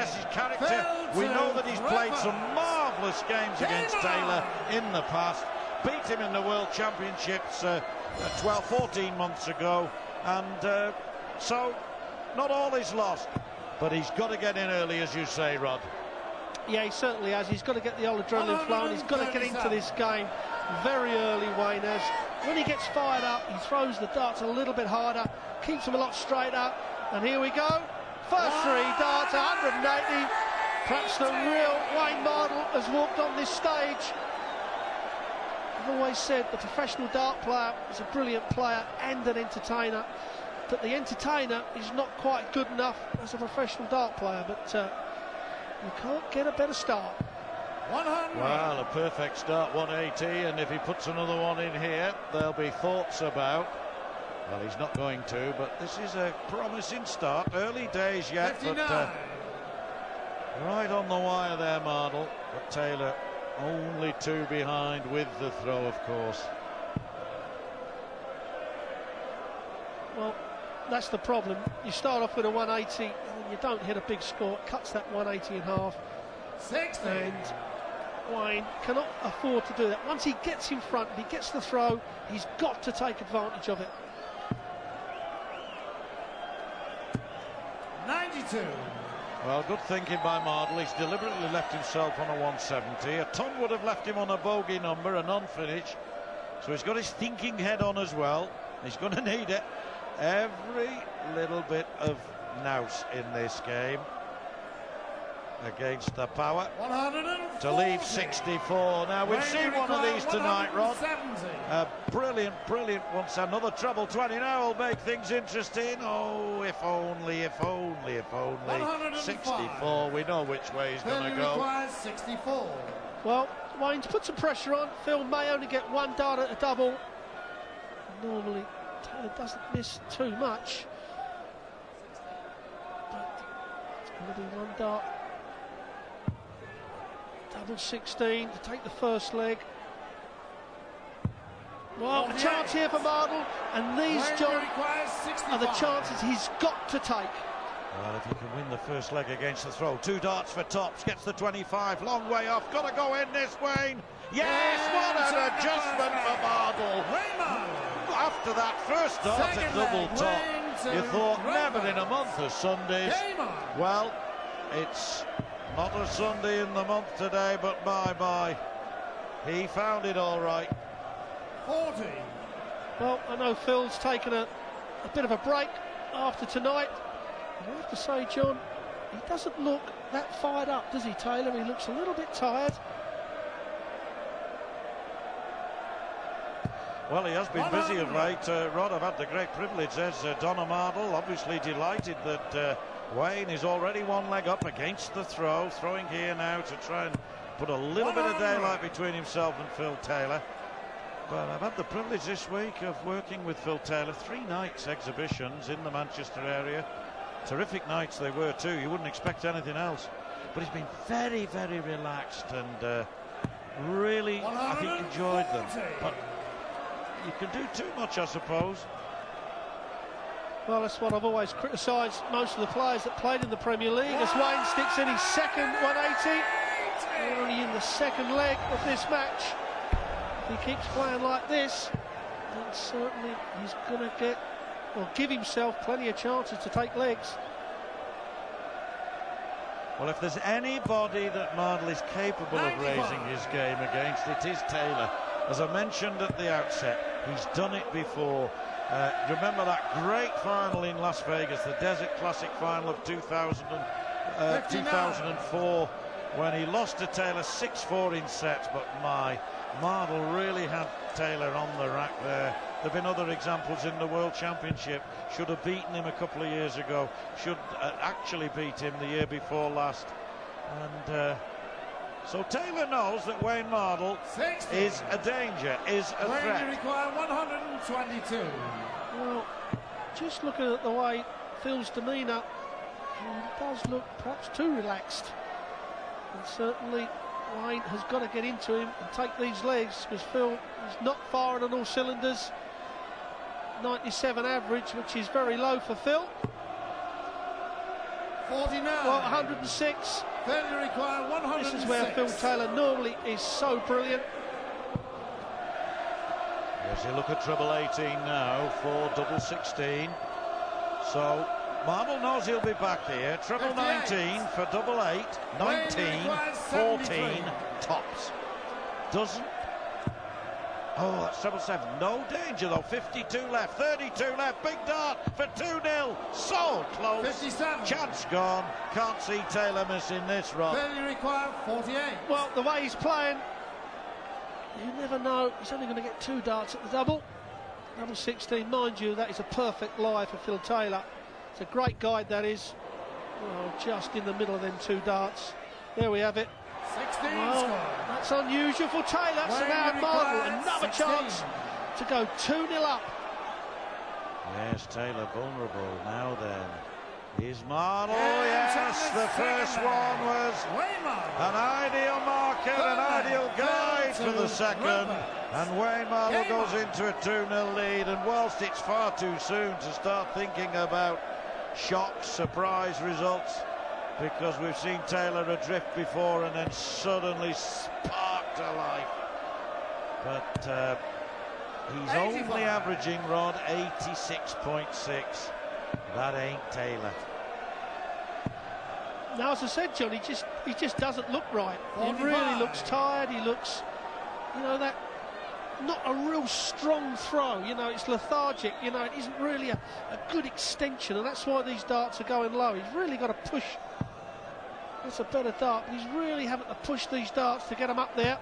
assess his character. We know that he's played some marvellous games against Taylor in the past. Beat him in the World Championships 12, 14 months ago. And so, not all is lost. But he's got to get in early, as you say, Rod. Yeah, he certainly has. He's got to get the old adrenaline flowing. He's got to get into this game very early, Wayne has. When he gets fired up, he throws the darts a little bit harder, keeps them a lot straighter. And here we go. First three darts, 180. Perhaps the real Wayne Mardle has walked on this stage. I've always said the professional dart player is a brilliant player and an entertainer. But the entertainer is not quite good enough as a professional dart player. But you can't get a better start. 100. Well, a perfect start, 180, and if he puts another one in here, there'll be thoughts about. Well, he's not going to, but this is a promising start. Early days yet, 59. But right on the wire there, Mardle. But Taylor only 2 behind with the throw, of course. Well, that's the problem. You start off with a 180 and then you don't hit a big score. It cuts that 180 in half. 60. And Wayne cannot afford to do that. Once he gets in front, if he gets the throw, he's got to take advantage of it. 92. Well, good thinking by Mardle. He's deliberately left himself on a 170. A ton would have left him on a bogey number, a non-finish. So he's got his thinking head on as well. He's going to need it. Every little bit of nous in this game against the power to leave 64. Now we've seen one of these tonight, Rod. A brilliant one. Another treble 20 now will make things interesting. Oh, if only, if only, if only. 64. We know which way he's going to go. 64. Well, Wayne's put some pressure on. Phil may only get 1 dart at a double. Normally Taylor doesn't miss too much, but it's going to be 1 dart. Double 16 to take the first leg. Well, a chance here for Mardle, and these, John, are the chances he's got to take. Well, if he can win the first leg against the throw. 2 darts for tops, gets the 25, long way off, got to go in this, Wayne. Yes, what an adjustment for Mardle. After that first dart at double top, you thought never in a month of Sundays. Well, it's not a Sunday in the month today, but bye-bye. He found it all right. 40. Well, I know Phil's taken a bit of a break after tonight. I have to say, John, he doesn't look that fired up, does he, Taylor? He looks a little bit tired. Well, he has been busy of late. Rod, I've had the great privilege as Donna Mardle, obviously delighted that Wayne is already 1 leg up against the throw, throwing here now to try and put a little bit of daylight between himself and Phil Taylor. But I've had the privilege this week of working with Phil Taylor. 3 nights exhibitions in the Manchester area. Terrific nights they were too. You wouldn't expect anything else. But he's been very, very relaxed and really, I think, enjoyed them. But you can do too much, I suppose. Well, that's what I've always criticised most of the players that played in the Premier League. As Wayne sticks in his second 180, we're only in the second leg of this match. If he keeps playing like this, then certainly he's going to get, or give himself plenty of chances to take legs. Well, if there's anybody that Mardle is capable of raising his game against, it is Taylor. As I mentioned at the outset, he's done it before. Remember that great final in Las Vegas, the Desert Classic final of 2004, when he lost to Taylor 6-4 in sets, but Mardle really had Taylor on the rack there. There have been other examples in the World Championship. Should have beaten him a couple of years ago. Should actually beat him the year before last. And so Taylor knows that Wayne Mardle is a danger, is a threat. Require 122. Well, just looking at the way Phil's demeanour, he does look perhaps too relaxed. And certainly Wayne has got to get into him and take these legs, because Phil is not firing on all cylinders. 97 average, which is very low for Phil. 49. Well, 106. Failure required 106. This is where Phil Taylor normally is so brilliant. As you look at treble 18 now for double 16. So Mardle knows he'll be back here. Treble 19 for double 8. 19, 14 tops. Doesn't. Oh, that's treble 7. No danger though. 52 left, 32 left. Big dart for 2-0. So close. 57. Chance gone. Can't see Taylor missing this, Rob. Failure required 48. Well, the way he's playing, you never know. He's only going to get 2 darts at the double. Double 16, mind you, that is a perfect lie for Phil Taylor. It's a great guide, that is. Well, just in the middle of them 2 darts. There we have it. 16 Well, score. that's unusual for Taylor. So now Mardle, another 16. chance to go 2-0 up. Yes, Taylor vulnerable now then. Is Mardle, yes, the first one was an ideal marker, an ideal guide for the second, and Wayne Mardle goes into a 2-0 lead, and whilst it's far too soon to start thinking about shocks, surprise results, because we've seen Taylor adrift before and then suddenly sparked to life, but he's 85. only averaging, Rod, 86.6. That ain't Taylor. Now, as I said, John, he just doesn't look right. He 45. really looks tired. He looks, you know, that not a real strong throw. You know, it's lethargic. You know, it isn't really a good extension, and that's why these darts are going low. He's really got to push. That's a better dart, but he's really having to push these darts to get them up there.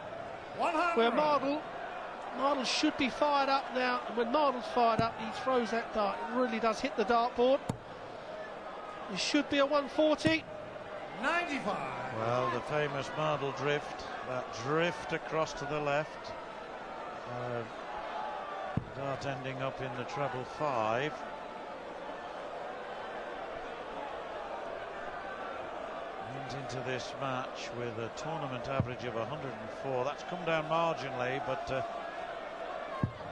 100. Where Mardle should be fired up now, and when Mardle's fired up, he throws that dart. It really does hit the dartboard. It should be a 140. 95. Well, the famous Mardle drift, that drift across to the left. Dart ending up in the treble 5. Went into this match with a tournament average of 104. That's come down marginally, but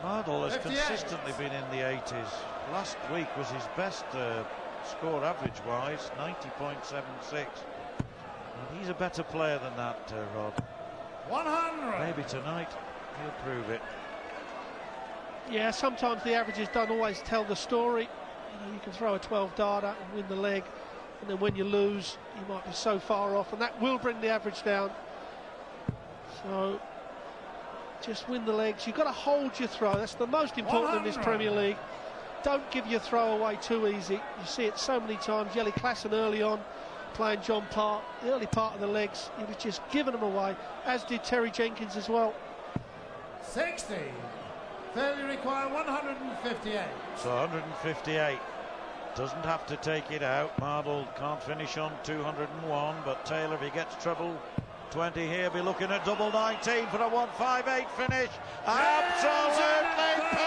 Mardle has 58. consistently been in the 80s. Last week was his best score average-wise, 90.76. And he's a better player than that, Rod. 100. Maybe tonight he'll prove it. Yeah, sometimes the averages don't always tell the story. You know, you can throw a 12 darter and win the leg, and then when you lose, you might be so far off, and that will bring the average down. So just win the legs. You've got to hold your throw. That's the most important in this Premier League. Don't give your throw away too easy. You see it so many times. Jelly Klassen early on, playing John Park, the early part of the legs, he was just giving them away, as did Terry Jenkins as well. 60. Failure required 158. So 158. Doesn't have to take it out. Mardle can't finish on 201, but Taylor, if he gets treble 20 here, be looking at double 19 for a 158 finish. Absolutely